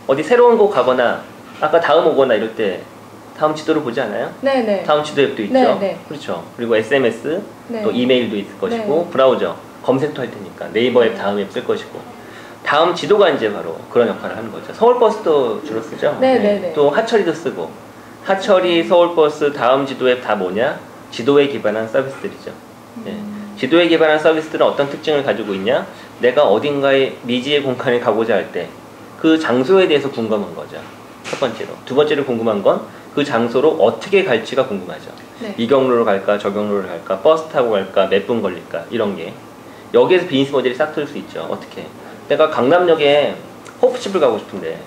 어디 새로운 곳 가거나 아까 다음 오거나 이럴 때 다음 지도를 보지 않아요? 네네. 다음 지도 앱도 있죠. 네네. 그렇죠. 그리고 SMS, 네. 또 이메일도 있을 것이고 네. 브라우저, 검색도 할 테니까 네이버 앱 다음 앱 쓸 것이고 다음 지도가 이제 바로 그런 역할을 하는 거죠. 서울버스도 주로 쓰죠. 네네네. 네. 또 하철이도 쓰고 하철이, 서울버스, 다음 지도 앱 다 뭐냐? 지도에 기반한 서비스들이죠. 네. 지도에 기반한 서비스들은 어떤 특징을 가지고 있냐? 내가 어딘가에 미지의 공간에 가고자 할 때 그 장소에 대해서 궁금한 거죠. 첫 번째로. 두 번째로 궁금한 건 그 장소로 어떻게 갈지가 궁금하죠. 네. 이 경로로 갈까, 저 경로로 갈까, 버스 타고 갈까, 몇 분 걸릴까, 이런 게. 여기에서 비즈니스 모델이 싹 틀 수 있죠. 어떻게? 내가 강남역에 호프집을 가고 싶은데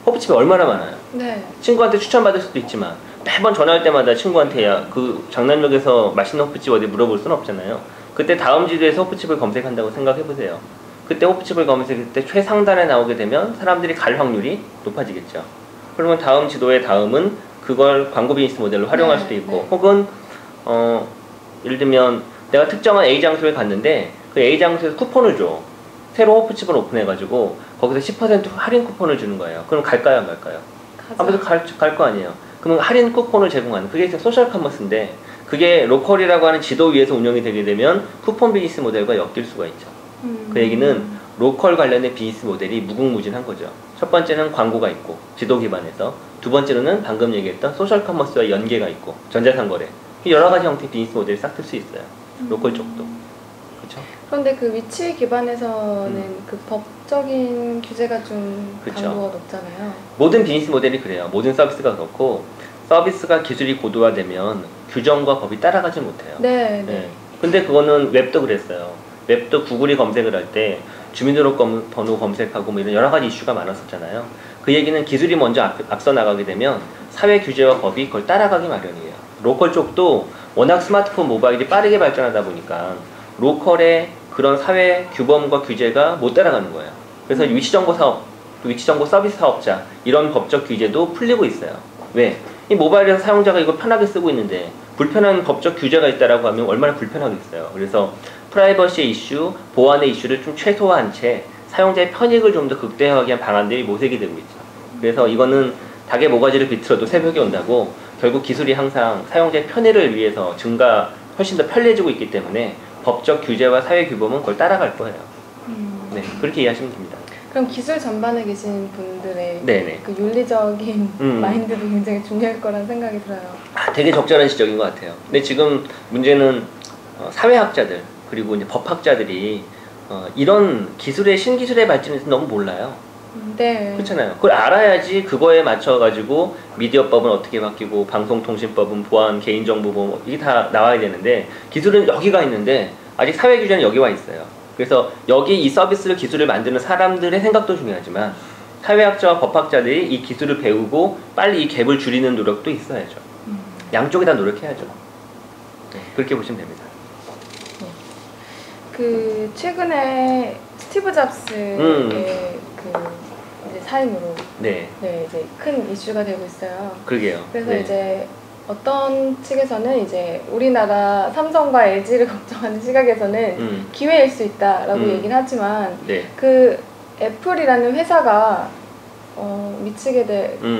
호프집이 얼마나 많아요. 네. 친구한테 추천받을 수도 있지만 매번 전화할 때마다 친구한테 야, 그 장남역에서 맛있는 호프집 어디 물어볼 수는 없잖아요. 그때 다음 지도에서 호프집을 검색한다고 생각해보세요. 그때 호프집을 검색할 때 최상단에 나오게 되면 사람들이 갈 확률이 높아지겠죠. 그러면 다음 지도의 다음은 그걸 광고 비즈니스 모델로 활용할 수도 있고, 네. 혹은 예를 들면 내가 특정한 A 장소에 갔는데 그 A 장소에서 쿠폰을 줘. 새로 호프집을 오픈해가지고 거기서 10% 할인 쿠폰을 주는 거예요. 그럼 갈까요, 안 갈까요? 아무래도 갈 거 아니에요. 그러면 할인 쿠폰을 제공하는, 그게 소셜 커머스인데 그게 로컬이라고 하는 지도 위에서 운영이 되게 되면 쿠폰 비즈니스 모델과 엮일 수가 있죠. 그 얘기는 로컬 관련된 비즈니스 모델이 무궁무진한 거죠. 첫 번째는 광고가 있고 지도 기반에서, 두 번째로는 방금 얘기했던 소셜 커머스와 연계가 있고 전자상거래, 여러 가지 형태의 비즈니스 모델이 싹 틀 수 있어요. 로컬 쪽도. 그렇죠? 그런데 그 위치 기반에서는 그 법적인 규제가 좀 그쵸. 강도가 높잖아요. 모든 비즈니스 모델이 그래요. 모든 서비스가 그렇고, 서비스가 기술이 고도화되면 규정과 법이 따라가지 못해요. 네. 네. 근데 그거는 웹도 그랬어요. 웹도 구글이 검색을 할 때 주민등록번호 검색하고 뭐 이런 여러 가지 이슈가 많았었잖아요. 그 얘기는 기술이 먼저 앞서 나가게 되면 사회 규제와 법이 그걸 따라가기 마련이에요. 로컬 쪽도 워낙 스마트폰, 모바일이 빠르게 발전하다 보니까 로컬의 그런 사회 규범과 규제가 못 따라가는 거예요. 그래서 위치정보 사업, 또 위치정보 서비스 사업자, 이런 법적 규제도 풀리고 있어요. 왜? 이 모바일에서 사용자가 이거 편하게 쓰고 있는데 불편한 법적 규제가 있다라고 하면 얼마나 불편하겠어요. 그래서 프라이버시 이슈, 보안의 이슈를 좀 최소화한 채 사용자의 편익을 좀 더 극대화하기 위한 방안들이 모색이 되고 있죠. 그래서 이거는 닭의 모가지를 비틀어도 새벽이 온다고, 결국 기술이 항상 사용자의 편의를 위해서 훨씬 더 편리해지고 있기 때문에 법적 규제와 사회 규범은 그걸 따라갈 거예요. 네, 그렇게 이해하시면 됩니다. 그럼 기술 전반에 계신 분들의 네네. 그 윤리적인 마인드도 굉장히 중요할 거란 생각이 들어요. 되게 적절한 지적인 것 같아요. 근데 지금 문제는 사회학자들 그리고 이제 법학자들이 이런 신기술의 발전에 대해서 너무 몰라요. 네. 그렇잖아요. 그걸 알아야지 그거에 맞춰가지고 미디어법은 어떻게 바뀌고 방송통신법은 보안, 개인정보보호 이게 다 나와야 되는데, 기술은 여기가 있는데 아직 사회 규제는 여기 와 있어요. 그래서 여기 이 서비스를, 기술을 만드는 사람들의 생각도 중요하지만 사회학자와 법학자들이 이 기술을 배우고 빨리 이 갭을 줄이는 노력도 있어야죠. 양쪽에 다 노력해야죠. 네, 그렇게 보시면 됩니다. 그 최근에 스티브 잡스의 그 이제 사임으로 네, 이제 큰 이슈가 되고 있어요. 그러게요. 그래서 네. 이제 어떤 측에서는 이제 우리나라 삼성과 LG를 걱정하는 시각에서는 기회일 수 있다라고 얘기를 하지만, 네. 그 애플이라는 회사가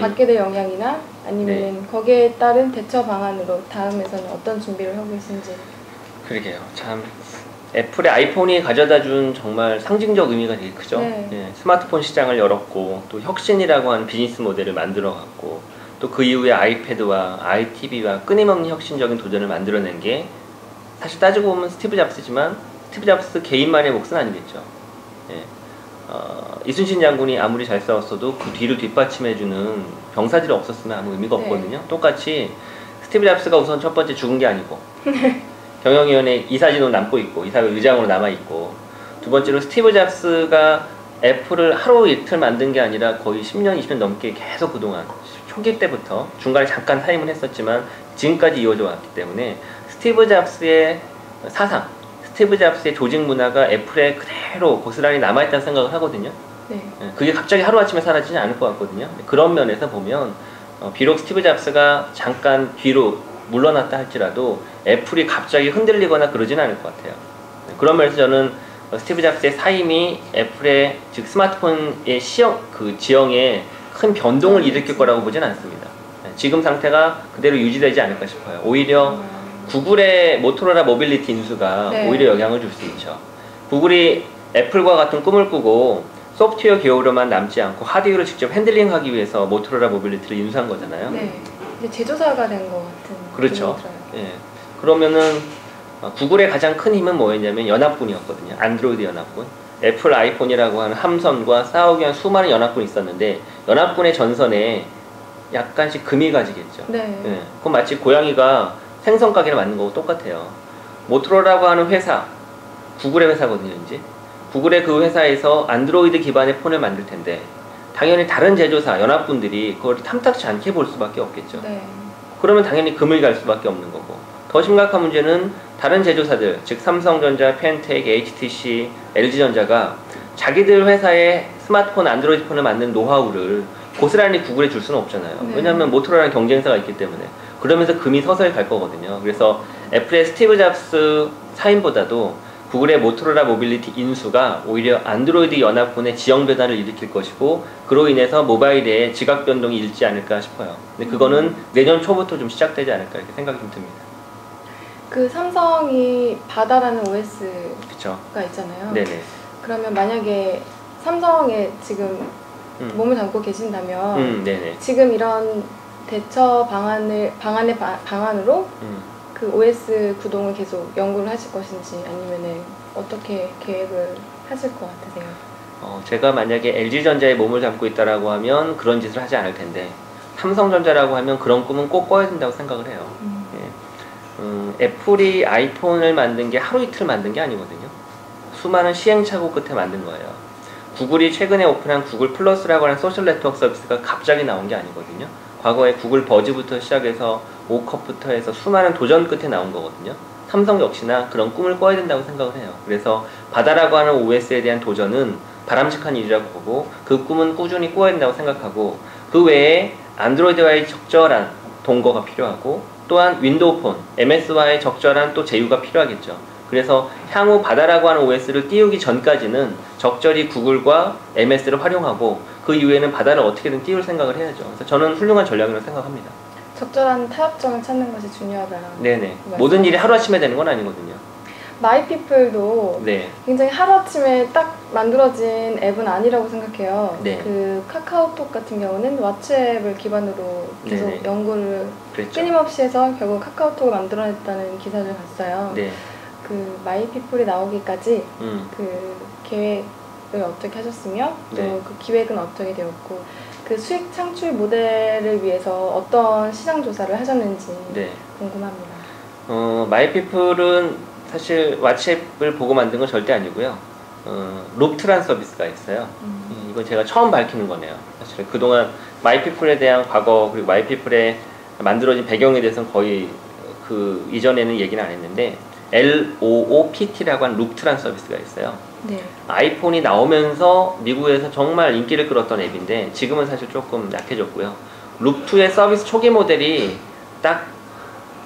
받게 될 영향이나 아니면 거기에 따른 대처 방안으로 다음에서는 어떤 준비를 하고 계신지. 그러게요. 참 애플의 아이폰이 가져다준 정말 상징적 의미가 되게 크죠. 네. 예, 스마트폰 시장을 열었고 또 혁신이라고 하는 비즈니스 모델을 만들어갔고, 또 그 이후에 아이패드와 iTV와 끊임없는 혁신적인 도전을 만들어낸 게, 사실 따지고 보면 스티브 잡스지만 스티브 잡스 개인만의 몫은 아니겠죠. 예. 이순신 장군이 아무리 잘 싸웠어도 그 뒤를 뒷받침해주는 병사들이 없었으면 아무 의미가 없거든요. 똑같이 스티브 잡스가 우선 첫 번째 죽은 게 아니고 경영위원회 이사진으로 남고 있고, 이사 의장으로 남아있고, 두 번째로 스티브 잡스가 애플을 하루 이틀 만든 게 아니라 거의 10년, 20년 넘게 계속 그동안 초기 때부터, 중간에 잠깐 사임을 했었지만 지금까지 이어져 왔기 때문에 스티브 잡스의 사상, 스티브 잡스의 조직 문화가 애플에 그대로 고스란히 남아있다는 생각을 하거든요. 네. 그게 갑자기 하루아침에 사라지지 않을 것 같거든요. 그런 면에서 보면 비록 스티브 잡스가 잠깐 뒤로 물러났다 할지라도 애플이 갑자기 흔들리거나 그러진 않을 것 같아요. 그런 면에서 저는 스티브 잡스의 사임이 애플의 즉 스마트폰의 지형에 큰 변동을 일으킬 거라고 보진 않습니다. 지금 상태가 그대로 유지되지 않을까 싶어요. 오히려 구글의 모토로라 모빌리티 인수가 네. 오히려 영향을 줄 수 있죠. 구글이 애플과 같은 꿈을 꾸고 소프트웨어 기업으로만 남지 않고 하드웨어를 직접 핸들링하기 위해서 모토로라 모빌리티를 인수한 거잖아요. 네. 이제 제조사가 된 것 같은. 그렇죠. 예. 그러면은 구글의 가장 큰 힘은 뭐였냐면 연합군이었거든요. 안드로이드 연합군. 애플 아이폰이라고 하는 함선과 싸우기 위한 수많은 연합군이 있었는데 연합군의 전선에 약간씩 금이 가지겠죠. 네. 예. 그건 마치 고양이가 생선 가게를 만든 거고 똑같아요. 모토로라라고 하는 회사, 구글의 회사거든요, 이제. 구글의 그 회사에서 안드로이드 기반의 폰을 만들 텐데 당연히 다른 제조사, 연합군들이 그걸 탐탁치 않게 볼 수밖에 없겠죠. 네. 그러면 당연히 금을 갈 수밖에 없는 거고 더 심각한 문제는 다른 제조사들, 즉 삼성전자, 펜텍, HTC, LG전자가 자기들 회사의 스마트폰, 안드로이드 폰을 만드는 노하우를 고스란히 구글에 줄 수는 없잖아요. 네. 왜냐하면 모토로라는 경쟁사가 있기 때문에. 그러면서 금이 서서히 갈 거거든요. 그래서 애플의 스티브 잡스 사임보다도 구글의 모토로라 모빌리티 인수가 오히려 안드로이드 연합군의 지형 변화를 일으킬 것이고 그로 인해서 모바일의 지각 변동이 일지 않을까 싶어요. 근데 그거는 내년 초부터 좀 시작되지 않을까 이렇게 생각이 좀 듭니다. 그 삼성이 바다라는 OS가 그렇죠. 있잖아요. 네네. 그러면 만약에 삼성에 지금 몸을 담고 계신다면 네네. 지금 이런 대처 방안으로 그 OS 구동을 계속 연구를 하실 것인지 아니면은 어떻게 계획을 하실 것 같으세요? 제가 만약에 LG전자에 몸을 담고 있다라고 하면 그런 짓을 하지 않을 텐데 삼성전자라고 하면 그런 꿈은 꼭 꿔야 된다고 생각을 해요. 애플이 아이폰을 만든 게 하루 이틀 만든 게 아니거든요. 수많은 시행착오 끝에 만든 거예요. 구글이 최근에 오픈한 구글 플러스라고 하는 소셜 네트워크 서비스가 갑자기 나온 게 아니거든요. 과거에 구글 버즈부터 시작해서 오컵부터 해서 수많은 도전 끝에 나온 거거든요. 삼성 역시나 그런 꿈을 꿔야 된다고 생각을 해요. 그래서 바다라고 하는 OS에 대한 도전은 바람직한 일이라고 보고 그 꿈은 꾸준히 꿔야 된다고 생각하고 그 외에 안드로이드와의 적절한 동거가 필요하고 또한 윈도우폰, MS와의 적절한 또 제휴가 필요하겠죠. 그래서 향후 바다라고 하는 OS를 띄우기 전까지는 적절히 구글과 MS를 활용하고 그 이후에는 바다를 어떻게든 띄울 생각을 해야죠. 그래서 저는 훌륭한 전략이라고 생각합니다. 적절한 타협점을 찾는 것이 중요하다. 네네. 모든 일이 하루아침에 되는 건 아니거든요. 마이피플도 네. 굉장히 하루아침에 딱 만들어진 앱은 아니라고 생각해요. 네. 그 카카오톡 같은 경우는 왓츠앱을 기반으로 계속 네네. 연구를 그랬죠. 끊임없이 해서 결국 카카오톡을 만들어냈다는 기사를 봤어요. 네. 그 마이피플이 나오기까지 그 계획을 어떻게 하셨으며 또 네. 그 기획은 어떻게 되었고 그 수익 창출 모델을 위해서 어떤 시장 조사를 하셨는지 네. 궁금합니다. 마이피플은 사실 왓츠앱을 보고 만든 건 절대 아니고요. 룹트란 서비스가 있어요. 이건 제가 처음 밝히는 거네요. 사실 그동안 마이피플에 대한 과거 그리고 마이피플에 만들어진 배경에 대해서는 거의 그 이전에는 얘기는 안 했는데 LOOPT라고 하는 룹트란 서비스가 있어요. 네. 아이폰이 나오면서 미국에서 정말 인기를 끌었던 앱인데 지금은 사실 조금 약해졌고요. 룹2의 서비스 초기 모델이 딱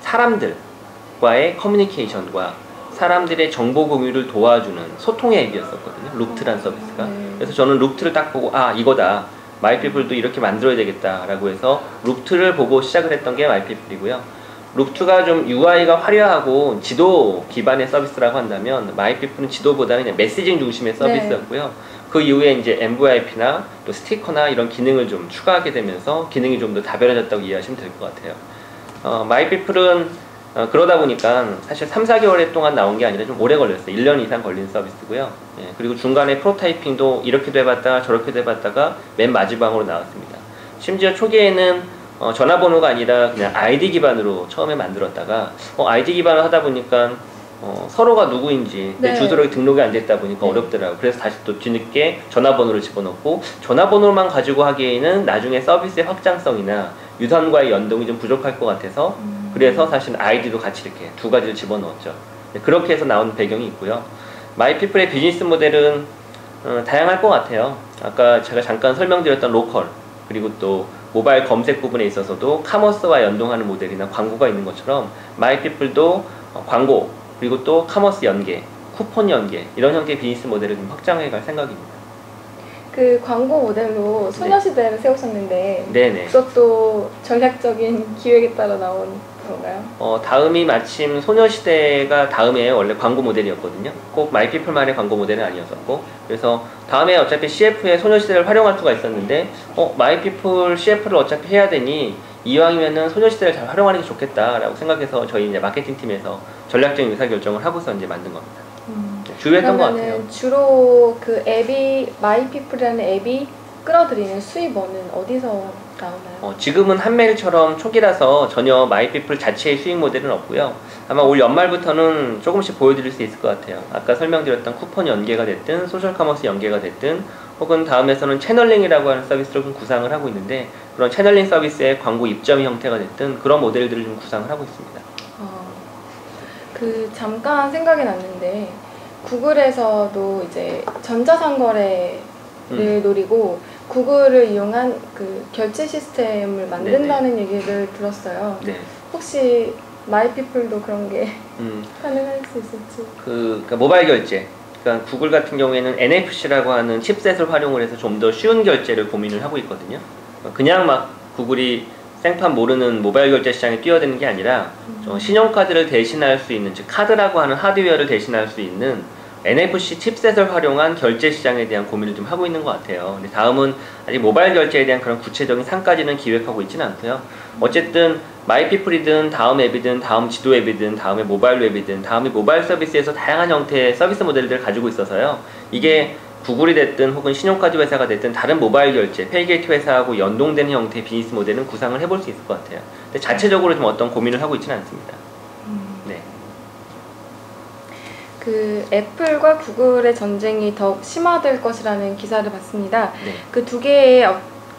사람들과의 커뮤니케이션과 사람들의 정보 공유를 도와주는 소통의 앱이었었거든요. 룹트란 서비스가. 그래서 저는 룹트를 딱 보고 아 이거다. 마이피플도 이렇게 만들어야 되겠다라고 해서 룹트를 보고 시작을 했던 게 마이피플이고요. 룹2가 좀 UI가 화려하고 지도 기반의 서비스라고 한다면 마이피플은 지도보다는 그냥 메시징 중심의 서비스였고요. 네. 그 이후에 이제 MVIP나 또 스티커나 이런 기능을 좀 추가하게 되면서 기능이 좀 더 다변화졌다고 이해하시면 될 것 같아요. 마이피플은 그러다 보니까 사실 3-4개월 동안 나온 게 아니라 좀 오래 걸렸어요. 1년 이상 걸린 서비스고요. 예, 그리고 중간에 프로타이핑도 이렇게도 해봤다가 저렇게도 해봤다가 맨 마지막으로 나왔습니다. 심지어 초기에는 전화번호가 아니라 그냥 아이디 기반으로 처음에 만들었다가 아이디 기반을 하다 보니까 서로가 누구인지 내 주소록이 등록이 안 됐다 보니까 어렵더라고요. 그래서 다시 또 뒤늦게 전화번호를 집어넣고 전화번호만 가지고 하기에는 나중에 서비스의 확장성이나 유선과의 연동이 좀 부족할 것 같아서 그래서 사실 아이디도 같이 이렇게 두 가지를 집어넣었죠. 그렇게 해서 나온 배경이 있고요. 마이피플의 비즈니스 모델은 다양할 것 같아요. 아까 제가 잠깐 설명드렸던 로컬 그리고 또 모바일 검색 부분에 있어서도 카머스와 연동하는 모델이나 광고가 있는 것처럼 마이피플도 광고 그리고 또 카머스 연계 쿠폰 연계 이런 형태의 비즈니스 모델을 좀 확장해 갈 생각입니다. 그 광고 모델로 소녀시대를 세우셨는데 네네. 그것도 전략적인 기획에 따라 나온 건가요? 다음이 마침 소녀시대가 다음에 원래 광고 모델이었거든요. 꼭 마이피플만의 광고 모델은 아니었었고, 그래서 다음에 어차피 CF에 소녀시대를 활용할 수가 있었는데 마이피플 CF를 어차피 해야 되니 이왕이면은 소녀시대를 잘 활용하는 게 좋겠다라고 생각해서 저희 이제 마케팅 팀에서 전략적인 의사결정을 하고서 이제 만든 겁니다. 주요했던 것 같아요. 주로 그 앱이 마이피플이라는 앱이 끌어들이는 수입원은 어디서 나오나요? 지금은 한메일처럼 초기라서 전혀 마이피플 자체의 수익 모델은 없고요. 아마 올 연말부터는 조금씩 보여드릴 수 있을 것 같아요. 아까 설명드렸던 쿠폰 연계가 됐든 소셜 커머스 연계가 됐든 혹은 다음에서는 채널링이라고 하는 서비스를 좀 구상을 하고 있는데, 그런 채널링 서비스의 광고 입점 형태가 됐든 그런 모델들을 좀 구상을 하고 있습니다. 잠깐 생각이 났는데 구글에서도 이제 전자상거래를 노리고 가구를 이용한 그 결제 시스템을 만든다는 얘기를 들었어요. 네. 혹시 마이피플도 그런 게 가능할 수 있을지? 그러니까 모바일 결제. 그러니까 구글 같은 경우에는 NFC라고 하는 칩셋을 활용을 해서 좀 더 쉬운 결제를 고민을 하고 있거든요. 그냥 막 구글이 생판 모르는 모바일 결제 시장에 뛰어드는 게 아니라 신용카드를 대신할 수 있는, 즉 카드라고 하는 하드웨어를 대신할 수 있는 NFC 칩셋을 활용한 결제 시장에 대한 고민을 좀 하고 있는 것 같아요. 근데 다음은 아직 모바일 결제에 대한 그런 구체적인 상까지는 기획하고 있지는 않고요. 어쨌든 마이피플이든 다음 앱이든 다음 지도 앱이든 다음에 모바일 웹이든 다음에 모바일 서비스에서 다양한 형태의 서비스 모델들을 가지고 있어서요. 이게 구글이 됐든 혹은 신용카드 회사가 됐든 다른 모바일 결제, 페이게이트 회사하고 연동되는 형태의 비즈니스 모델은 구상을 해볼 수 있을 것 같아요. 근데 자체적으로 좀 어떤 고민을 하고 있지는 않습니다. 네. 그 애플과 구글의 전쟁이 더욱 심화될 것이라는 기사를 봤습니다. 네. 그 두 개의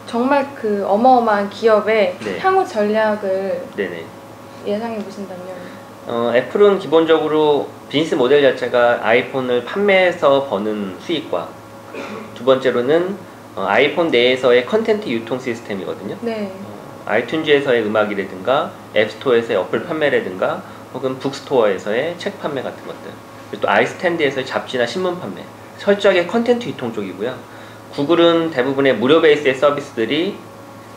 정말 그 어마어마한 기업의 네. 향후 전략을 네네. 예상해 보신다면? 애플은 기본적으로 비즈니스 모델 자체가 아이폰을 판매해서 버는 수익과, 두 번째로는 아이폰 내에서의 컨텐츠 유통 시스템이거든요. 네. 아이튠즈에서의 음악이라든가 앱스토어에서의 어플 판매라든가 혹은 북스토어에서의 책 판매 같은 것들, 그리고 또 아이스탠드에서의 잡지나 신문 판매, 철저하게 컨텐츠 유통 쪽이고요. 구글은 대부분의 무료 베이스의 서비스들이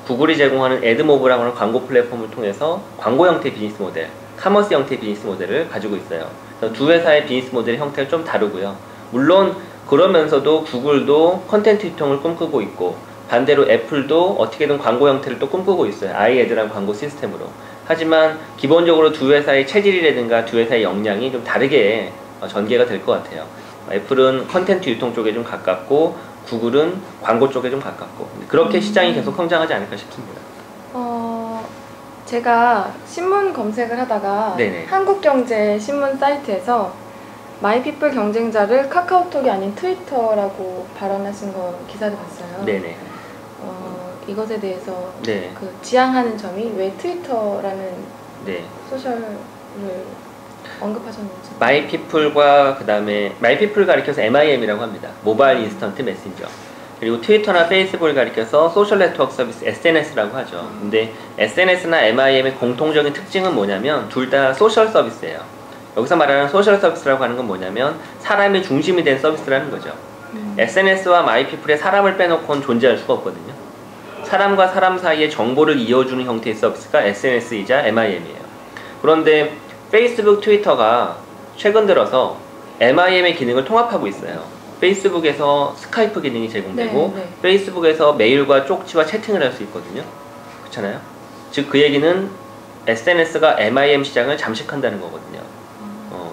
구글이 제공하는 애드모브라고 하는 광고 플랫폼을 통해서 광고 형태의 비즈니스 모델, 카머스 형태의 비즈니스 모델을 가지고 있어요. 그래서 두 회사의 비즈니스 모델의 형태가 좀 다르고요. 물론 그러면서도 구글도 컨텐츠 유통을 꿈꾸고 있고, 반대로 애플도 어떻게든 광고 형태를 또 꿈꾸고 있어요. 아이애드라는 광고 시스템으로. 하지만 기본적으로 두 회사의 체질이라든가 두 회사의 역량이 좀 다르게 전개가 될 것 같아요. 애플은 컨텐츠 유통 쪽에 좀 가깝고 구글은 광고 쪽에 좀 가깝고, 그렇게 시장이 계속 성장하지 않을까 싶습니다. 제가 신문 검색을 하다가 네네. 한국경제 신문 사이트에서 마이피플 경쟁자를 카카오톡이 아닌 트위터라고 발언하신 거 기사를 봤어요. 네네. 이것에 대해서 네. 그 지향하는 점이 왜 트위터라는 네. 소셜을 언급하셨는지. 마이피플과 그 다음에 마이피플 가리켜서 MIM이라고 합니다. 모바일 인스턴트 메신저. 그리고 트위터나 페이스북을 가리켜서 소셜 네트워크 서비스 SNS라고 하죠. 근데 SNS나 MIM의 공통적인 특징은 뭐냐면 둘 다 소셜 서비스예요. 여기서 말하는 소셜 서비스라고 하는 건 뭐냐면 사람이 중심이 된 서비스라는 거죠. SNS와 마이피플에 사람을 빼놓고는 존재할 수가 없거든요. 사람과 사람 사이에 정보를 이어주는 형태의 서비스가 SNS이자 MIM이에요. 그런데 페이스북, 트위터가 최근 들어서 MIM의 기능을 통합하고 있어요. 페이스북에서 스카이프 기능이 제공되고 네. 페이스북에서 메일과 쪽지와 채팅을 할 수 있거든요. 그렇잖아요? 즉 그 얘기는 SNS가 MIM 시장을 잠식한다는 거거든요.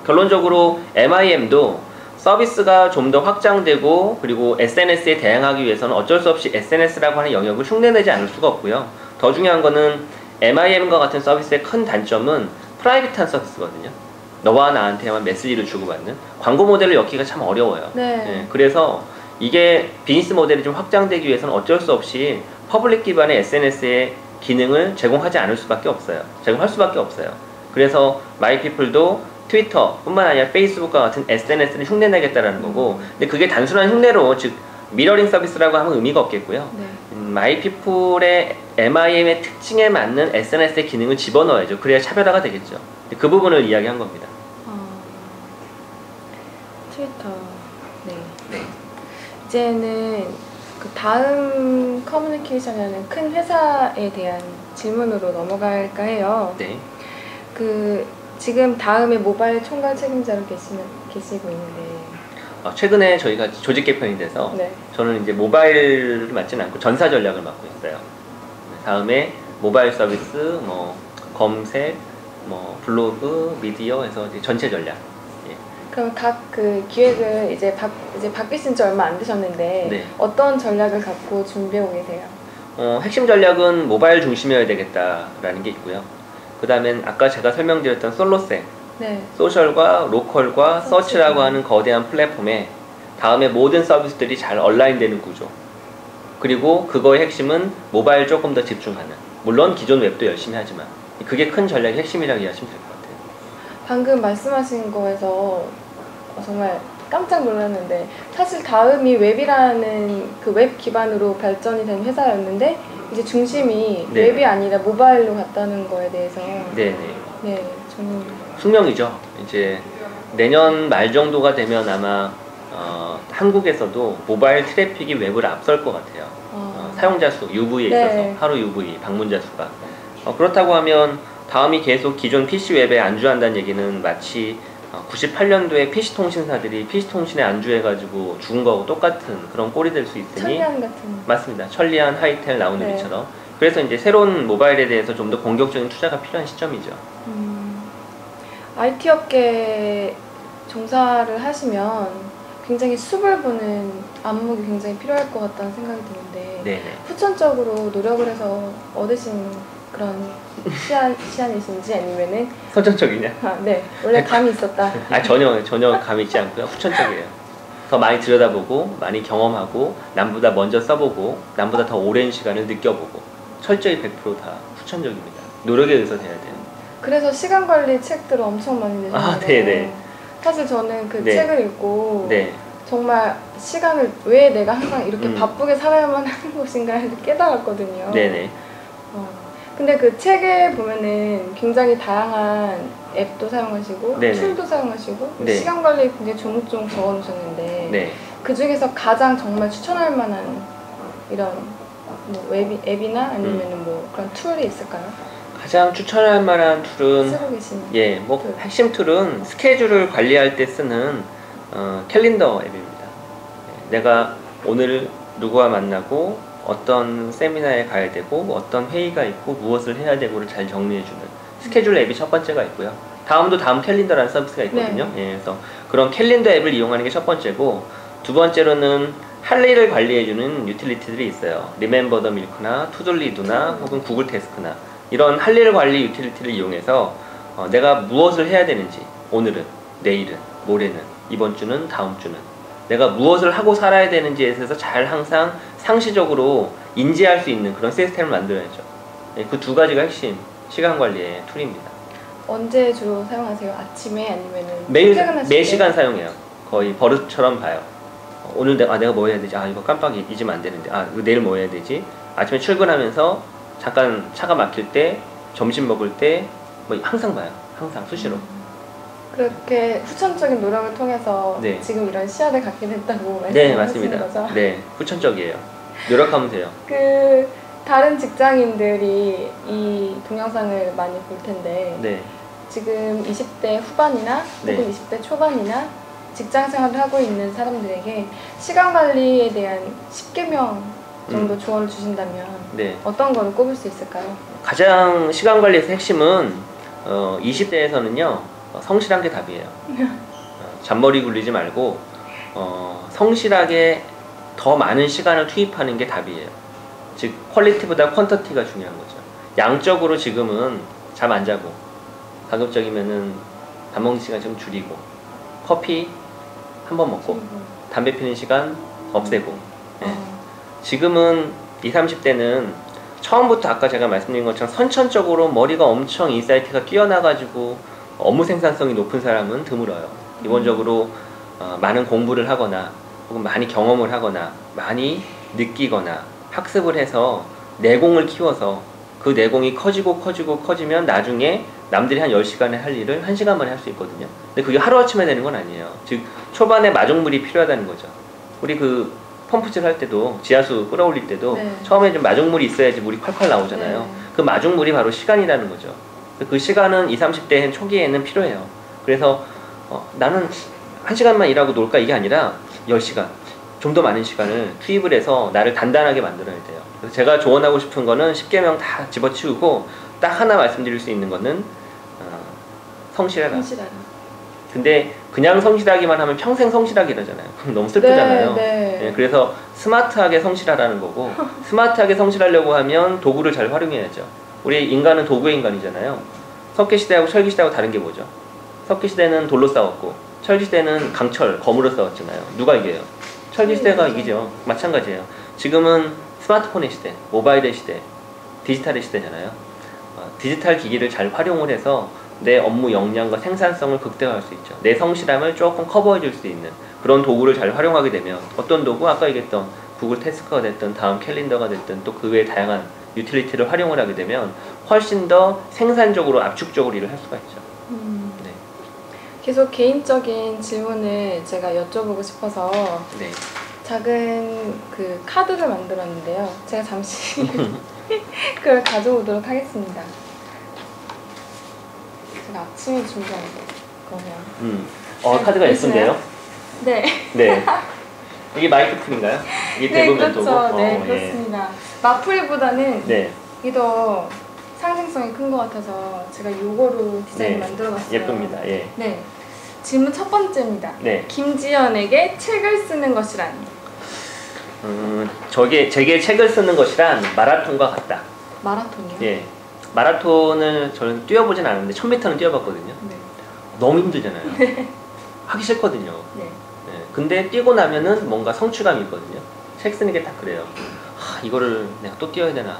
결론적으로 MIM도 서비스가 좀 더 확장되고 그리고 SNS에 대응하기 위해서는 어쩔 수 없이 SNS라고 하는 영역을 흉내내지 않을 수가 없고요. 더 중요한 거는 MIM과 같은 서비스의 큰 단점은 프라이빗한 서비스거든요. 너와 나한테만 메시지를 주고받는 광고 모델을 엮기가 참 어려워요. 네. 그래서 이게 비즈니스 모델이 좀 확장되기 위해서는 어쩔 수 없이 퍼블릭 기반의 SNS의 기능을 제공하지 않을 수밖에 없어요. 제공할 수밖에 없어요. 그래서 마이피플도 트위터 뿐만 아니라 페이스북과 같은 SNS를 흉내내겠다라는 거고, 근데 그게 단순한 흉내로, 즉 미러링 서비스라고 하면 의미가 없겠고요. 네. 마이피플의 MIM의 특징에 맞는 SNS의 기능을 집어넣어야죠. 그래야 차별화가 되겠죠. 그 부분을 이야기한 겁니다. 네. 이제는 그 다음 커뮤니케이션이라는 큰 회사에 대한 질문으로 넘어갈까 해요. 네. 그 지금 다음에 모바일 총괄 책임자로 계시고 있는데 최근에 저희가 조직 개편이 돼서 네. 저는 이제 모바일을 맡지는 않고 전사 전략을 맡고 있어요. 다음에 모바일 서비스, 뭐 검색, 뭐 블로그, 미디어 해서 이제 전체 전략. 예. 그럼 각 그 기획을 이제 바뀌신 지 얼마 안 되셨는데 네. 어떤 전략을 갖고 준비하고 계세요? 핵심 전략은 모바일 중심이어야 되겠다라는 게 있고요. 그 다음엔 아까 제가 설명드렸던 솔로셀, 네. 소셜과 로컬과 서치라고 하는 거대한 플랫폼에 다음에 모든 서비스들이 잘 얼라인되는 구조. 그리고 그거의 핵심은 모바일 조금 더 집중하는. 물론 기존 웹도 열심히 하지만 그게 큰 전략의 핵심이라고 이해하시면 될 것 같아요. 방금 말씀하신 거에서 정말 깜짝 놀랐는데 사실 다음이 웹이라는 그 웹 기반으로 발전이 된 회사였는데 이제 중심이 네. 웹이 아니라 모바일로 갔다는 거에 대해서 네네. 네, 저는 숙명이죠. 이제 내년 말 정도가 되면 아마 한국에서도 모바일 트래픽이 웹을 앞설 것 같아요. 사용자 수, UV에 네. 있어서 하루 UV, 방문자 수가. 그렇다고 하면 다음이 계속 기존 PC 웹에 안주한다는 얘기는 마치 98년도에 PC 통신사들이 PC 통신에 안주해가지고 죽은 거하고 똑같은 그런 꼴이 될 수 있으니 천리안 같은 맞습니다. 천리안, 하이텔, 나우누리처럼. 네. 그래서 이제 새로운 모바일에 대해서 좀 더 공격적인 투자가 필요한 시점이죠. IT 업계 종사를 하시면 굉장히 수을 보는 안목이 굉장히 필요할 것 같다는 생각이 드는데 네네. 후천적으로 노력을 해서 얻으신 그런 시안이신지 아니면은 선천적이냐? 네 원래 감이 있었다. 전혀 감이 있지 않고요. 후천적이에요. 더 많이 들여다보고 많이 경험하고 남보다 먼저 써보고 남보다 더 오랜 시간을 느껴보고 철저히 100%다 후천적입니다. 노력에 의해서 돼야 돼요. 그래서 시간 관리 책들을 엄청 많이 내셨는데 네네. 사실 저는 그 네. 책을 읽고 네. 정말 시간을 왜 내가 항상 이렇게 음. 바쁘게 살아야만 하는 것인가를 깨달았거든요. 네네. 근데 그 책에 보면은 굉장히 다양한 앱도 사용하시고 네네. 툴도 사용하시고 네. 시간 관리 굉장히 조목조목 적어놓으셨는데 네. 그 중에서 가장 정말 추천할 만한 이런 뭐 앱이나 아니면은 뭐 그런 툴이 있을까요? 가장 추천할 만한 툴은 쓰고 계신 뭐 툴. 핵심 툴은 스케줄을 관리할 때 쓰는 캘린더 앱입니다. 내가 오늘 누구와 만나고 어떤 세미나에 가야 되고 어떤 회의가 있고 무엇을 해야 되고를 잘 정리해주는 스케줄 앱이 첫 번째가 있고요. 다음 캘린더라는 서비스가 있거든요. 네. 그래서 그런 캘린더 앱을 이용하는 게 첫 번째고, 두 번째로는 할 일을 관리해주는 유틸리티들이 있어요. 리멤버 더 밀크나 투둘리두나 혹은 구글 태스크나 이런 할 일 관리 유틸리티를 이용해서 내가 무엇을 해야 되는지, 오늘은, 내일은, 모레는, 이번 주는, 다음 주는 내가 무엇을 하고 살아야 되는지에 대해서 잘 항상 상시적으로 인지할 수 있는 그런 시스템을 만들어야죠. 그 두 가지가 핵심 시간 관리의 툴입니다. 언제 주로 사용하세요? 아침에 아니면은 매일 퇴근하실 매 때? 시간 사용해요. 거의 버릇처럼 봐요. 오늘 내가 뭐 해야 되지? 이거 깜빡 잊으면 안 되는데. 이거 내일 뭐 해야 되지? 아침에 출근하면서 잠깐 차가 막힐 때, 점심 먹을 때, 뭐 항상 봐요. 항상 수시로. 그렇게 후천적인 노력을 통해서 네. 지금 이런 시야를 갖게 됐다고 네, 말씀하시는 맞습니다. 거죠? 네, 후천적이에요. 노력하면 돼요. 그 다른 직장인들이 이 동영상을 많이 볼 텐데 네, 지금 20대 후반이나 네. 혹은 20대 초반이나 직장 생활을 하고 있는 사람들에게 시간 관리에 대한 10개명 정도 조언을 주신다면 네. 어떤 거를 꼽을 수 있을까요? 가장 시간 관리에서 핵심은 20대에서는요 성실한 게 답이에요. 잔머리 굴리지 말고 성실하게 더 많은 시간을 투입하는 게 답이에요. 즉 퀄리티보다 퀀터티가 중요한 거죠. 양적으로 지금은 잠 안 자고 가급적이면은 밥 먹는 시간 좀 줄이고 커피 한 번 먹고 담배 피는 시간 없애고. 네. 지금은 20, 30대는 처음부터 아까 제가 말씀드린 것처럼 선천적으로 머리가 엄청 인사이트가 뛰어나가지고 업무 생산성이 높은 사람은 드물어요. 기본적으로 많은 공부를 하거나 혹은 많이 경험을 하거나 많이 느끼거나 학습을 해서 내공을 키워서 그 내공이 커지면 나중에 남들이 한 10시간에 할 일을 1시간 만에 할 수 있거든요. 근데 그게 하루아침에 되는 건 아니에요. 즉 초반에 마중물이 필요하다는 거죠. 우리 그 펌프질 할 때도 지하수 끌어올릴 때도 네. 처음에 좀 마중물이 있어야지 물이 콸콸 나오잖아요. 네. 그 마중물이 바로 시간이라는 거죠. 그 시간은 20, 30대 초기에는 필요해요. 그래서 나는 1시간만 일하고 놀까 이게 아니라 10시간 좀 더 많은 시간을 투입을 해서 나를 단단하게 만들어야 돼요. 그래서 제가 조언하고 싶은 거는 10개명 다 집어치우고 딱 하나 말씀드릴 수 있는 거는 성실해라. 성실하라. 근데 그냥 성실하기만 하면 평생 성실하기라잖아요. 그럼 너무 슬프잖아요. 네. 네, 그래서 스마트하게 성실하라는 거고 스마트하게 성실하려고 하면 도구를 잘 활용해야죠. 우리 인간은 도구의 인간이잖아요. 석기시대하고 철기시대하고 다른 게 뭐죠? 석기시대는 돌로 싸웠고 철기시대는 강철, 검으로 싸웠잖아요. 누가 이겨요? 철기시대가 이기죠. 마찬가지예요. 지금은 스마트폰의 시대, 모바일의 시대, 디지털의 시대잖아요. 디지털 기기를 잘 활용을 해서 내 업무 역량과 생산성을 극대화할 수 있죠. 내 성실함을 조금 커버해 줄 수 있는 그런 도구를 잘 활용하게 되면 어떤 도구? 아까 얘기했던 구글 태스크가 됐든 다음 캘린더가 됐든 또 그 외에 다양한 유틸리티를 활용을 하게 되면 훨씬 더 생산적으로 압축적으로 일을 할 수가 있죠. 네. 계속 개인적인 질문을 제가 여쭤보고 싶어서 네. 작은 그 카드를 만들었는데요. 제가 잠시 그걸 가져오도록 하겠습니다. 제가 아침에 준비한 거예요. 카드가 예쁜데요? 네. 네. 이게 마이크풀인가요? 이게 네, 대부분 그렇죠. 도구? 네, 그렇습니다. 마풀보다는 네. 이게 더 상징성이 큰 것 같아서 제가 요거로 디자인 만들어봤어요. 예쁩니다. 예. 네. 질문 첫 번째입니다. 네. 김지연에게 책을 쓰는 것이란? 제게 책을 쓰는 것이란 마라톤과 같다. 마라톤이요? 예. 마라톤을 저는 뛰어보진 않았는데 1000m는 뛰어봤거든요. 네. 너무 힘들잖아요. 하기 싫거든요. 네. 예. 근데 뛰고 나면은 뭔가 성취감이 있거든요. 책 쓰는 게 딱 그래요. 이거를 내가 또 뛰어야 되나?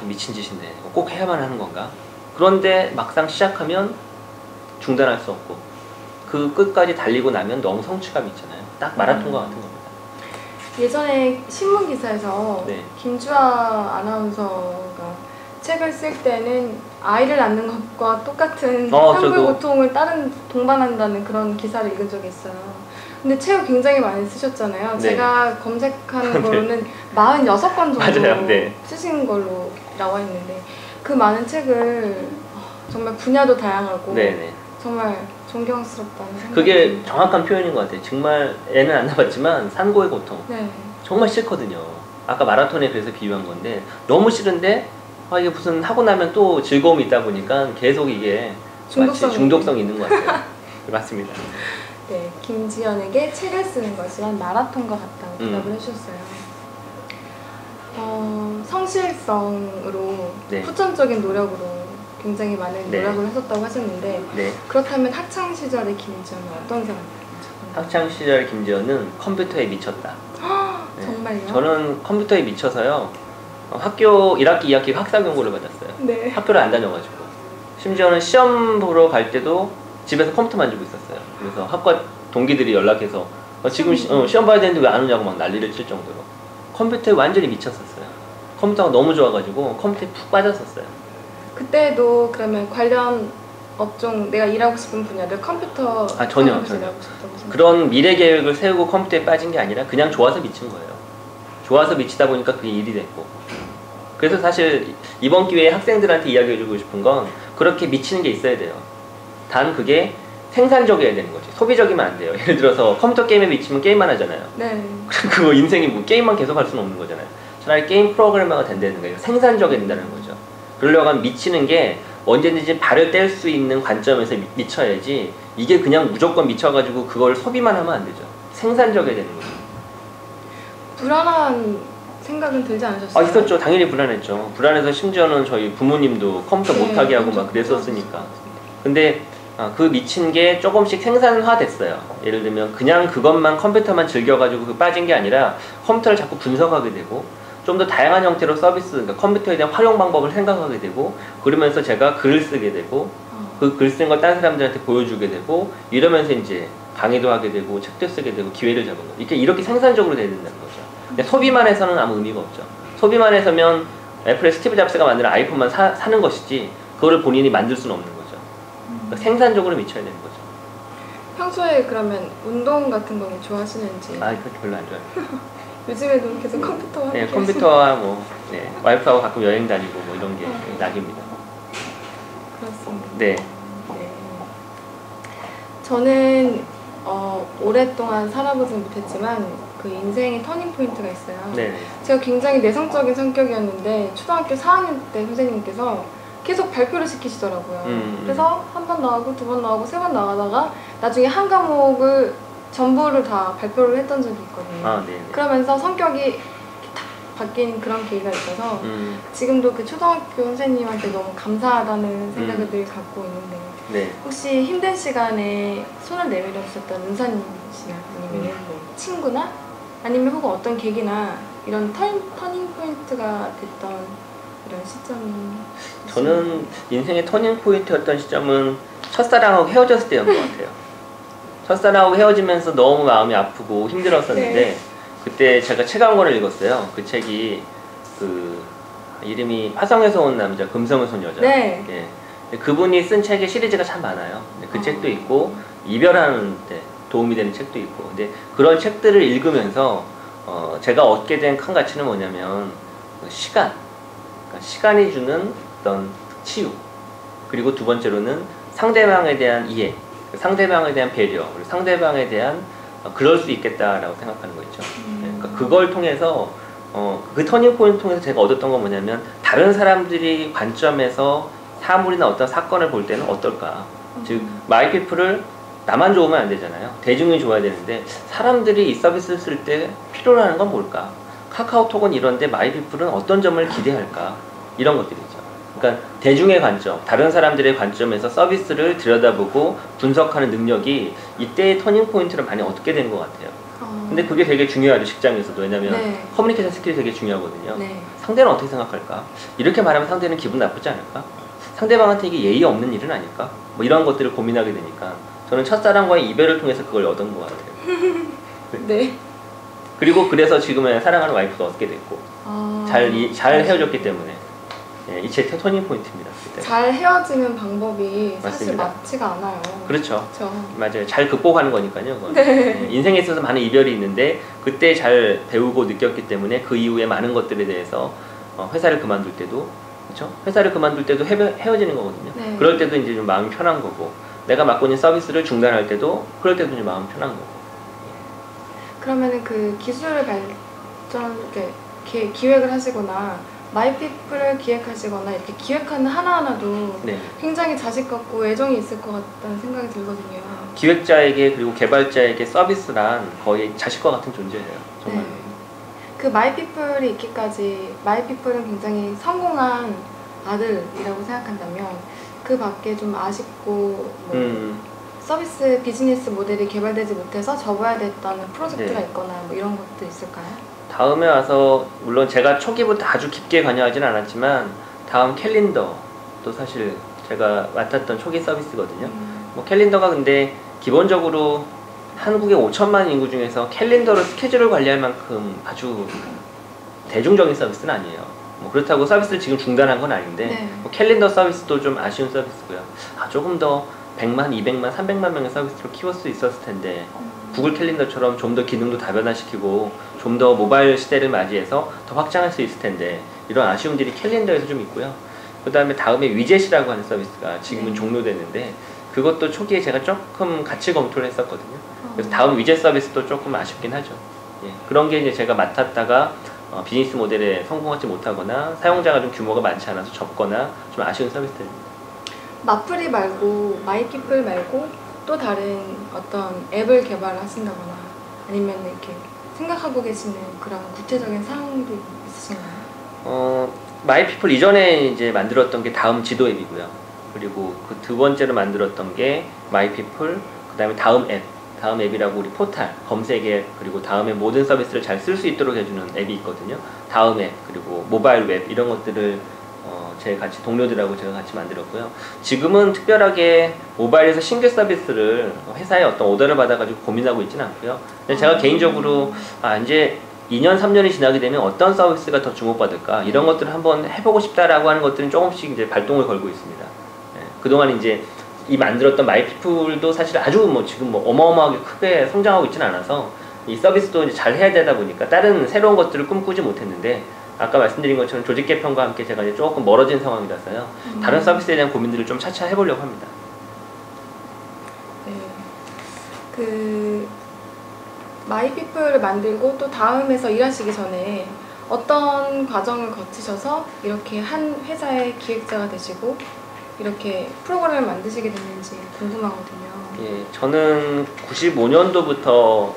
미친 짓인데 꼭 해야만 하는 건가? 그런데 막상 시작하면 중단할 수 없고 그 끝까지 달리고 나면 너무 성취감이 있잖아요. 딱 마라톤과 같은 겁니다. 예전에 신문 기사에서 네. 김주아 아나운서가 책을 쓸 때는 아이를 낳는 것과 똑같은 한글 저도. 고통을 동반한다는 그런 기사를 읽은 적이 있어요. 근데 책을 굉장히 많이 쓰셨잖아요. 네. 제가 검색하는 거로는 46권 정도 맞아요. 네. 쓰신 걸로 나와 있는데 그 많은 책을 정말 분야도 다양하고 네네. 정말 존경스럽다는 생각이 그게 듭니다. 정확한 표현인 것 같아요. 정말 애는 안 낳았지만 산고의 고통. 네. 정말 싫거든요. 아까 마라톤에 그래서 비유한 건데 너무 싫은데 이게 무슨 하고 나면 또 즐거움이 있다 보니까 계속 이게 마치 중독성이 있는 것 같아요. 맞습니다. 네, 김지연에게 책을 쓰는 것이란 마라톤과 같다고 대답을 해주셨어요. 성실성으로 네. 후천적인 노력으로 굉장히 많은 네. 노력을 하셨다고 하셨는데 네. 그렇다면 학창 시절의 김지연은 어떤 사람이에요? 학창 시절 김지연은 컴퓨터에 미쳤다. 네. 정말요? 저는 컴퓨터에 미쳐서요. 학교 1학기, 2학기 학사 경고를 받았어요. 네. 학교를 안 다녀가지고. 심지어는 시험 보러 갈 때도 집에서 컴퓨터 만지고 있었어요. 그래서 학과 동기들이 연락해서 지금 시험 봐야 되는데 왜 안 오냐고 막 난리를 칠 정도로 컴퓨터에 완전히 미쳤었어요. 컴퓨터가 너무 좋아가지고 컴퓨터에 푹 빠졌었어요. 그때도 그러면 관련 업종 내가 일하고 싶은 분야를 컴퓨터 전혀. 일하고 싶다고 그런 미래 계획을 세우고 컴퓨터에 빠진 게 아니라 그냥 좋아서 미친 거예요. 좋아서 미치다 보니까 그게 일이 됐고. 그래서 사실 이번 기회에 학생들한테 이야기해주고 싶은 건 그렇게 미치는 게 있어야 돼요. 단 그게 생산적이어야 되는 거지. 소비적이면 안 돼요. 예를 들어서 컴퓨터 게임에 미치면 게임만 하잖아요. 네. 그거 인생이 뭐 게임만 계속 할 수는 없는 거잖아요. 차라리 게임 프로그래머가 된다는 거예요. 생산적이어야 된다는 거죠. 그러려고 하면 미치는 게 언제든지 발을 뗄 수 있는 관점에서 미쳐야지 이게 그냥 무조건 미쳐가지고 그걸 소비만 하면 안 되죠. 생산적이어야 되는 거죠. 불안한 생각은 들지 않으셨어요? 있었죠. 당연히 불안했죠. 불안해서 심지어는 저희 부모님도 컴퓨터 못하게 하고 막 그랬었으니까. 근데 그 미친 게 조금씩 생산화 됐어요. 예를 들면 그냥 그것만 컴퓨터만 즐겨가지고 빠진 게 아니라 컴퓨터를 자꾸 분석하게 되고 좀 더 다양한 형태로 서비스, 그러니까 컴퓨터에 대한 활용 방법을 생각하게 되고 그러면서 제가 글을 쓰게 되고 그 글 쓴 걸 다른 사람들한테 보여주게 되고 이러면서 이제 강의도 하게 되고 책도 쓰게 되고 기회를 잡은 거죠. 이렇게 생산적으로 돼야 된다는 거죠. 근데 소비만 해서는 아무 의미가 없죠. 소비만 해서면 애플의 스티브 잡스가 만든 아이폰만 사는 것이지 그거를 본인이 만들 수는 없는 거죠. 그러니까 생산적으로 미쳐야 되는 거죠. 평소에 그러면 운동 같은 거는 좋아하시는지? 아, 이거 별로 안 좋아해요. 요즘에도 계속 컴퓨터와 네, 함께 컴퓨터와 뭐 네, 와이프하고 가끔 여행 다니고 뭐 이런 게 낙입니다. 그렇습니다. 네. 네. 저는 오랫동안 살아보진 못했지만 그 인생의 터닝 포인트가 있어요. 네. 제가 굉장히 내성적인 성격이었는데 초등학교 4학년 때 선생님께서 계속 발표를 시키시더라고요. 그래서 한 번 나가고 두 번 나가고 세 번 나가다가 나중에 한 과목을 전부를 다 발표를 했던 적이 있거든요. 아, 네. 그러면서 성격이 탁 바뀐 그런 계기가 있어서 지금도 그 초등학교 선생님한테 너무 감사하다는 생각을 늘 갖고 있는데 네. 혹시 힘든 시간에 손을 내밀어 주셨던 은사님이시나 아니면 뭐 친구나 아니면 혹은 어떤 계기나 이런 터닝 포인트가 됐던 이런 시점이 저는 인생의 터닝 포인트였던 시점은 첫사랑하고 헤어졌을 때였던 것 같아요. 첫사랑하고 헤어지면서 너무 마음이 아프고 힘들었었는데 네. 그때 제가 책 한 권을 읽었어요. 그 책이 그 이름이 화성에서 온 남자, 금성에서 온 여자. 네. 예. 그분이 쓴 책의 시리즈가 참 많아요. 그 책도 있고 이별하는 데 도움이 되는 책도 있고. 근데 그런 책들을 읽으면서 제가 얻게 된 큰 가치는 뭐냐면 시간. 그러니까 시간이 주는 어떤 치유. 그리고 두 번째로는 상대방에 대한 이해, 상대방에 대한 배려, 그리고 상대방에 대한 그럴 수 있겠다라고 생각하는 거 있죠. 네, 그러니까 그걸 통해서 그 터닝 포인트 통해서 제가 얻었던 건 뭐냐면 다른 사람들이 관점에서 사물이나 어떤 사건을 볼 때는 어떨까. 즉 마이피플을 나만 좋으면 안 되잖아요. 대중이 좋아야 되는데 사람들이 이 서비스를 쓸 때 필요로 하는 건 뭘까? 카카오톡은 이런데 마이피플은 어떤 점을 기대할까? 이런 것들이죠. 그러니까 대중의 관점, 다른 사람들의 관점에서 서비스를 들여다보고 분석하는 능력이 이때의 터닝 포인트를 많이 얻게 된 것 같아요. 근데 그게 되게 중요하죠, 직장에서도. 왜냐면 네. 커뮤니케이션 스킬이 되게 중요하거든요. 네. 상대는 어떻게 생각할까? 이렇게 말하면 상대는 기분 나쁘지 않을까? 상대방한테 이게 예의 없는 일은 아닐까? 뭐 이런 것들을 고민하게 되니까 저는 첫사랑과의 이별을 통해서 그걸 얻은 것 같아요. 네. 그리고 그래서 지금은 사랑하는 와이프도 얻게 됐고 잘 헤어졌기 때문에 예, 이 제 터닝 포인트입니다. 그때. 잘 헤어지는 방법이 사실 맞습니다. 맞지가 않아요. 그렇죠. 그렇죠. 맞아요. 잘 극복하는 거니까요. 그건. 네. 예, 인생에 있어서 많은 이별이 있는데 그때 잘 배우고 느꼈기 때문에 그 이후에 많은 것들에 대해서 회사를 그만둘 때도 그렇죠? 회사를 그만둘 때도 헤어지는 거거든요. 네. 그럴 때도 이제 좀 마음이 편한 거고 내가 맡고 있는 서비스를 중단할 때도 그럴 때도 좀 마음이 편한 거고. 그러면은 그 기술을 발전 이렇게 기획을 하시거나 마이피플을 기획하시거나 이렇게 기획하는 하나하나도 네. 굉장히 자식 같고 애정이 있을 것 같다는 생각이 들거든요. 기획자에게 그리고 개발자에게 서비스란 거의 자식과 같은 존재예요. 정말. 네. 그 마이피플이 있기까지 마이피플은 굉장히 성공한 아들이라고 생각한다면 그 밖에 좀 아쉽고 뭐 서비스 비즈니스 모델이 개발되지 못해서 접어야 됐다는 프로젝트가 네. 있거나 뭐 이런 것도 있을까요? 다음에 와서 물론 제가 초기부터 아주 깊게 관여하진 않았지만 다음 캘린더도 사실 제가 맡았던 초기 서비스거든요. 뭐 캘린더가 근데 기본적으로 한국의 5천만 인구 중에서 캘린더로 스케줄을 관리할 만큼 아주 대중적인 서비스는 아니에요. 뭐 그렇다고 서비스를 지금 중단한 건 아닌데 네. 뭐 캘린더 서비스도 좀 아쉬운 서비스고요. 조금 더 100만, 200만, 300만 명의 서비스로 키울 수 있었을 텐데 구글 캘린더처럼 좀 더 기능도 다변화시키고 좀 더 모바일 시대를 맞이해서 더 확장할 수 있을 텐데 이런 아쉬움들이 캘린더에서 좀 있고요. 그 다음에 다음에 위젯이라고 하는 서비스가 지금은 종료됐는데 그것도 초기에 제가 조금 같이 검토를 했었거든요. 그래서 다음 위젯 서비스도 조금 아쉽긴 하죠. 예, 그런 게 이제 제가 맡았다가 비즈니스 모델에 성공하지 못하거나 사용자가 좀 규모가 많지 않아서 접거나 좀 아쉬운 서비스들입니다. 마프리 말고 마이피플 말고 또 다른 어떤 앱을 개발하신다거나 아니면 이렇게 생각하고 계시는 그런 구체적인 사항도 있으신가요? 마이피플 이전에 이제 만들었던 게 다음 지도 앱이고요. 그리고 그 두 번째로 만들었던 게 마이피플, 그 다음에 다음 앱이라고 우리 포탈, 검색 앱, 그리고 다음에 모든 서비스를 잘 쓸 수 있도록 해주는 앱이 있거든요. 다음 앱, 그리고 모바일 웹 이런 것들을 제 같이 동료들하고 제가 같이 만들었고요. 지금은 특별하게 모바일에서 신규 서비스를 회사에 어떤 오더를 받아가지고 고민하고 있지는 않고요. 근데 제가 개인적으로 이제 2년, 3년이 지나게 되면 어떤 서비스가 더 주목받을까 이런 것들을 한번 해보고 싶다라고 하는 것들은 조금씩 이제 발동을 걸고 있습니다. 예, 그동안 이제 이 만들었던 마이피플도 사실 아주 뭐 지금 뭐 어마어마하게 크게 성장하고 있지는 않아서 이 서비스도 이제 잘 해야 되다 보니까 다른 새로운 것들을 꿈꾸지 못했는데 아까 말씀드린 것처럼 조직 개편과 함께 제가 이제 조금 멀어진 상황이라서요. 다른 서비스에 대한 고민들을 좀 차차 해보려고 합니다. 네. 그 마이피플을 만들고 또 다음에서 일하시기 전에 어떤 과정을 거치셔서 이렇게 한 회사의 기획자가 되시고 이렇게 프로그램을 만드시게 됐는지 궁금하거든요. 예, 저는 95년도부터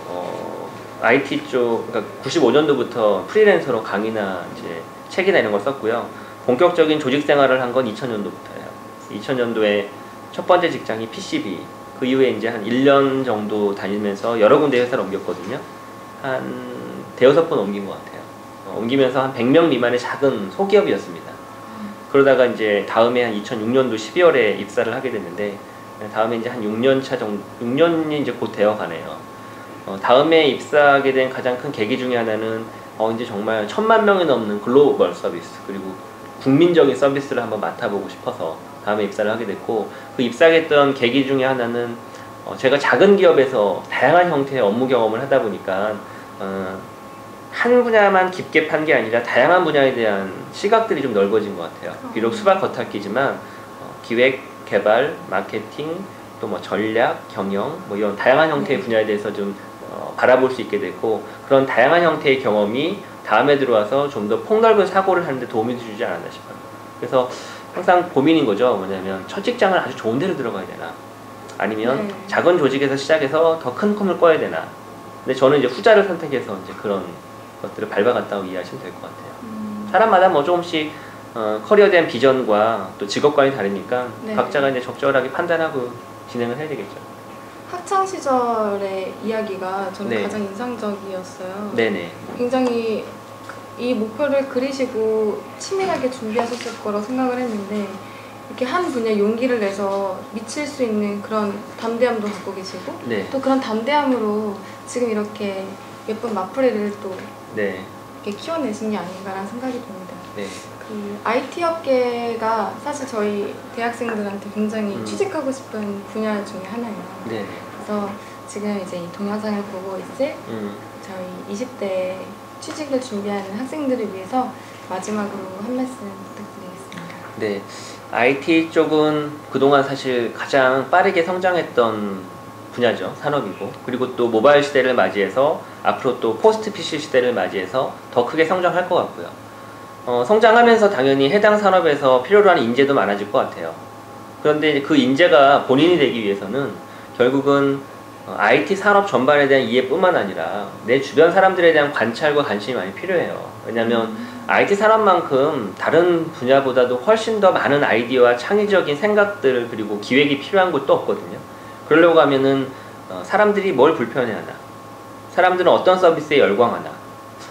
IT 쪽, 그러니까 95년도부터 프리랜서로 강의나 이제 책이나 이런 걸 썼고요. 본격적인 조직 생활을 한 건 2000년도부터예요. 2000년도에 첫 번째 직장이 PCB. 그 이후에 이제 한 1년 정도 다니면서 여러 군데 회사를 옮겼거든요. 한 대여섯 번 옮긴 것 같아요. 옮기면서 한 100명 미만의 작은 소기업이었습니다. 그러다가 이제 다음에 한 2006년도 12월에 입사를 하게 됐는데 다음에 이제 한 6년 차 정도, 6년이 이제 곧 되어 가네요. 다음에 입사하게 된 가장 큰 계기 중에 하나는 이제 정말 1000만 명이 넘는 글로벌 서비스 그리고 국민적인 서비스를 한번 맡아보고 싶어서 다음에 입사를 하게 됐고 그 입사했던 계기 중에 하나는 제가 작은 기업에서 다양한 형태의 업무 경험을 하다 보니까 한 분야만 깊게 판 게 아니라 다양한 분야에 대한 시각들이 좀 넓어진 것 같아요. 비록 수박 겉핥기지만 기획, 개발, 마케팅, 또 뭐 전략, 경영 뭐 이런 다양한 형태의 분야에 대해서 좀 바라볼 수 있게 됐고 그런 다양한 형태의 경험이 다음에 들어와서 좀 더 폭넓은 사고를 하는데 도움이 주지 않았나 싶어요. 그래서 항상 고민인 거죠. 뭐냐면 첫 직장을 아주 좋은 데로 들어가야 되나 아니면 작은 조직에서 시작해서 더 큰 꿈을 꿔야 되나. 근데 저는 이제 후자를 선택해서 이제 그런 것들을 밟아갔다고 이해하시면 될 것 같아요. 사람마다 뭐 조금씩 커리어에 대한 비전과 또 직업관이 다르니까 각자가 이제 적절하게 판단하고 진행을 해야 되겠죠. 학창 시절의 이야기가 저는 네. 가장 인상적이었어요. 네네. 굉장히 이 목표를 그리시고 치밀하게 준비하셨을 거라고 생각을 했는데 이렇게 한 분야에 용기를 내서 미칠 수 있는 그런 담대함도 갖고 계시고 네. 또 그런 담대함으로 지금 이렇게 예쁜 마프레를 또 네. 이렇게 키워내신 게 아닌가라는 생각이 듭니다. 네. 그 IT 업계가 사실 저희 대학생들한테 굉장히 취직하고 싶은 분야 중에 하나예요. 네. 그래서 지금 이제 이 동영상을 보고 있을 저희 20대 취직을 준비하는 학생들을 위해서 마지막으로 한 말씀 부탁드리겠습니다. 네. IT 쪽은 그동안 사실 가장 빠르게 성장했던 분야죠. 산업이고. 그리고 또 모바일 시대를 맞이해서 앞으로 또 포스트 PC 시대를 맞이해서 더 크게 성장할 것 같고요. 성장하면서 당연히 해당 산업에서 필요로 하는 인재도 많아질 것 같아요. 그런데 그 인재가 본인이 되기 위해서는 결국은 IT 산업 전반에 대한 이해뿐만 아니라 내 주변 사람들에 대한 관찰과 관심이 많이 필요해요. 왜냐하면 IT 산업만큼 다른 분야보다도 훨씬 더 많은 아이디어와 창의적인 생각들 그리고 기획이 필요한 곳도 없거든요. 그러려고 하면은 사람들이 뭘 불편해하나, 사람들은 어떤 서비스에 열광하나,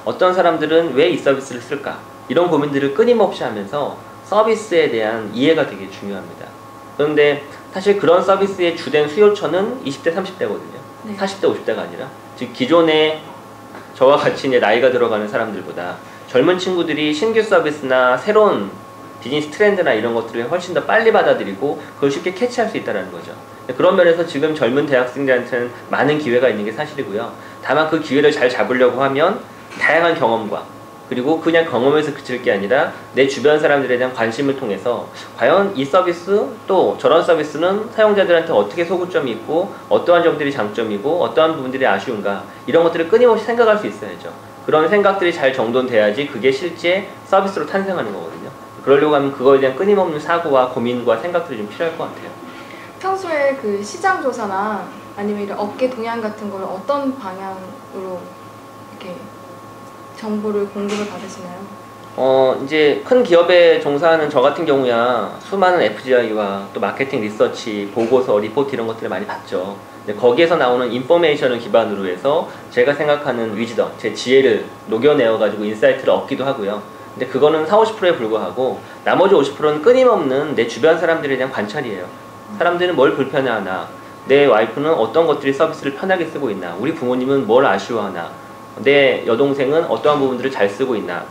어떤 사람들은 왜 이 서비스를 쓸까, 이런 고민들을 끊임없이 하면서 서비스에 대한 이해가 되게 중요합니다. 그런데 사실 그런 서비스의 주된 수요처는 20대, 30대거든요. 네. 40대, 50대가 아니라. 즉 기존에 저와 같이 이제 나이가 들어가는 사람들보다 젊은 친구들이 신규 서비스나 새로운 비즈니스 트렌드나 이런 것들을 훨씬 더 빨리 받아들이고 그걸 쉽게 캐치할 수 있다는 거죠. 그런 면에서 지금 젊은 대학생들한테는 많은 기회가 있는 게 사실이고요. 다만 그 기회를 잘 잡으려고 하면 다양한 경험과 그리고 그냥 경험에서 그칠 게 아니라 내 주변 사람들에 대한 관심을 통해서 과연 이 서비스 또 저런 서비스는 사용자들한테 어떻게 소구점이 있고 어떠한 점들이 장점이고 어떠한 부분들이 아쉬운가 이런 것들을 끊임없이 생각할 수 있어야죠. 그런 생각들이 잘 정돈돼야지 그게 실제 서비스로 탄생하는 거거든요. 그러려고 하면 그거에 대한 끊임없는 사고와 고민과 생각들이 좀 필요할 것 같아요. 평소에 그 시장 조사나 아니면 이런 업계 동향 같은 걸 어떤 방향으로 이렇게 정보를 공급을 받으시나요? 이제 큰 기업에 종사하는 저 같은 경우야 수많은 FGI와 또 마케팅 리서치, 보고서, 리포트 이런 것들을 많이 봤죠. 거기에서 나오는 인포메이션을 기반으로 해서 제가 생각하는 위즈덤, 제 지혜를 녹여내어가지고 인사이트를 얻기도 하고요. 근데 그거는 40~50%에 불과하고 나머지 50%는 끊임없는 내 주변 사람들에 대한 관찰이에요. 사람들은 뭘 불편해하나, 내 와이프는 어떤 것들이 서비스를 편하게 쓰고 있나, 우리 부모님은 뭘 아쉬워하나, 내 여동생은 어떠한 부분들을 잘 쓰고 있나,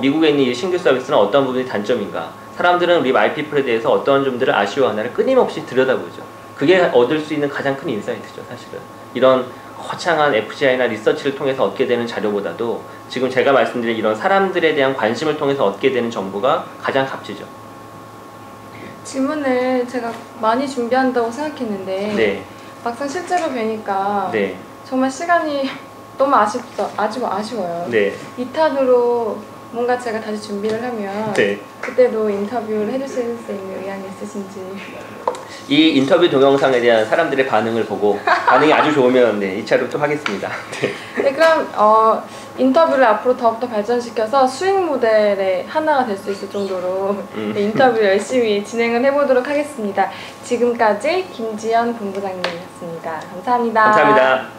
미국에 있는 이 신규 서비스는 어떠한 부분이 단점인가, 사람들은 우리 마이피플에 대해서 어떠한 점들을 아쉬워하나를 끊임없이 들여다보죠. 그게 얻을 수 있는 가장 큰 인사이트죠, 사실은. 이런 거창한 FCI나 리서치를 통해서 얻게 되는 자료보다도 지금 제가 말씀드린 이런 사람들에 대한 관심을 통해서 얻게 되는 정보가 가장 값지죠. 질문을 제가 많이 준비한다고 생각했는데 네. 막상 실제로 뵈니까 네. 정말 시간이 너무 아쉬워요. 네. 2탄으로 뭔가 제가 다시 준비를 하면 네. 그때도 인터뷰를 해주실 수 있는 의향이 있으신지. 이 인터뷰 동영상에 대한 사람들의 반응을 보고 반응이 아주 좋으면 2차로 또 하겠습니다. 네. 네, 그럼 인터뷰를 앞으로 더욱더 발전시켜서 수익 모델의 하나가 될 수 있을 정도로 네, 인터뷰 열심히 진행을 해보도록 하겠습니다. 지금까지 김지연 본부장님이었습니다. 감사합니다. 감사합니다.